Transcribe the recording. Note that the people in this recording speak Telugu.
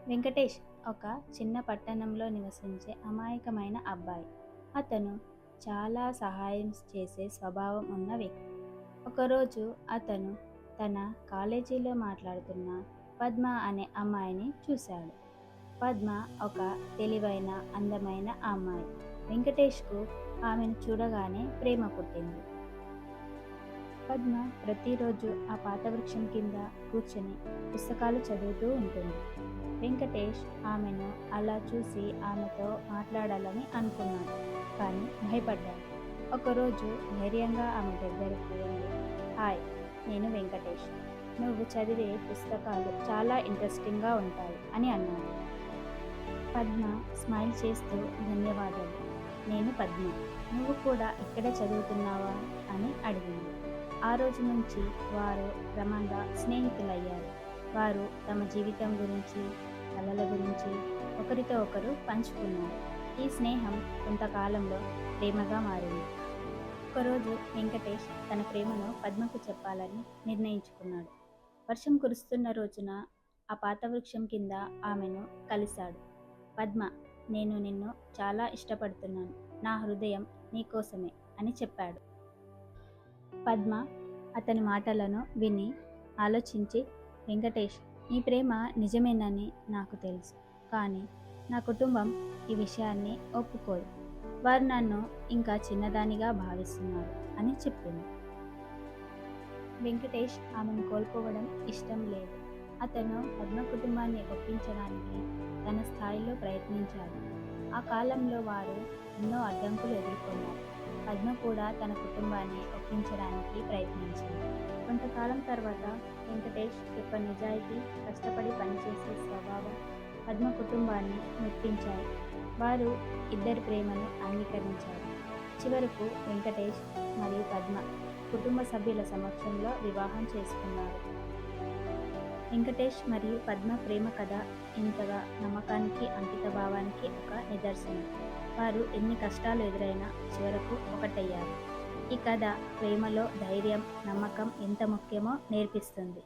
వెంకటేష్ ఒక చిన్న పట్టణంలో నివసించే అమాయకమైన అబ్బాయి. అతను చాలా సహాయం చేసే స్వభావం ఉన్న వ్యక్తి. ఒకరోజు అతను తన కాలేజీలో మాట్లాడుతున్న పద్మ అనే అమ్మాయిని చూశాడు. పద్మ ఒక తెలివైన, అందమైన అమ్మాయి. వెంకటేష్కు ఆమెను చూడగానే ప్రేమ పుట్టింది. పద్మ ప్రతిరోజు ఆ పాత వృక్షం కింద కూర్చొని పుస్తకాలు చదువుతూ ఉంటుంది. వెంకటేష్ ఆమెను అలా చూసి ఆమెతో మాట్లాడాలని అనుకున్నాడు, కానీ భయపడ్డాడు. ఒకరోజు ధైర్యంగా ఆమె దగ్గరకు వెళ్ళి, హాయ్, నేను వెంకటేష్. నువ్వు చదివే పుస్తకాలు చాలా ఇంట్రెస్టింగ్గా ఉంటాయి అని అన్నాడు. పద్మ స్మైల్ చేస్తూ, ధన్యవాదాలు, నేను పద్మ. నువ్వు కూడా ఇక్కడే చదువుతున్నావా అని అడిగింది. ఆ రోజు నుంచి వారు క్రమంగా స్నేహితులయ్యారు. వారు తమ జీవితం గురించి, కలల గురించి ఒకరితో ఒకరు పంచుకున్నారు. ఈ స్నేహం కొంతకాలంలో ప్రేమగా మారింది. ఒకరోజు వెంకటేష్ తన ప్రేమను పద్మకు చెప్పాలని నిర్ణయించుకున్నాడు. వర్షం కురుస్తున్న రోజున ఆ పాత వృక్షం కింద ఆమెను కలిశాడు. పద్మ, నేను నిన్ను చాలా ఇష్టపడుతున్నాను. నా హృదయం నీకోసమే అని చెప్పాడు. పద్మ అతని మాటలను విని ఆలోచించి, వెంకటేష్, నీ ప్రేమ నిజమేనని నాకు తెలుసు, కానీ నా కుటుంబం ఈ విషయాన్ని ఒప్పుకోదు. వారు నన్ను ఇంకా చిన్నదానిగా భావిస్తున్నారు అని చెప్పింది. వెంకటేష్ ఆమెను కోల్పోవడం ఇష్టం లేదు. అతను పద్మ కుటుంబాన్ని ఒప్పించడానికి తన స్థాయిలో ప్రయత్నించాడు. ఆ కాలంలో వారు ఎన్నో అడ్డంకులు ఎదుర్కొన్నారు. పద్మ కూడా తన కుటుంబాన్ని ఒప్పించడానికి ప్రయత్నించింది. కొంతకాలం తర్వాత వెంకటేష్ యొక్క నిజాయితీ, కష్టపడి పనిచేసే స్వభావం పద్మ కుటుంబాన్ని మెప్పించాయి. వారు ఇద్దరి ప్రేమను అంగీకరించారు. చివరకు వెంకటేష్ మరియు పద్మ కుటుంబ సభ్యుల సమక్షంలో వివాహం చేసుకున్నారు. వెంకటేష్ మరియు పద్మ ప్రేమ కథ ఇంతగా నమ్మకానికి, అంకితభావానికి ఒక నిదర్శనం. వారు ఎన్ని కష్టాలు ఎదురైనా చివరకు ఒకటయ్యారు. ఈ కథ ప్రేమలో ధైర్యం, నమ్మకం ఎంత ముఖ్యమో నేర్పిస్తుంది.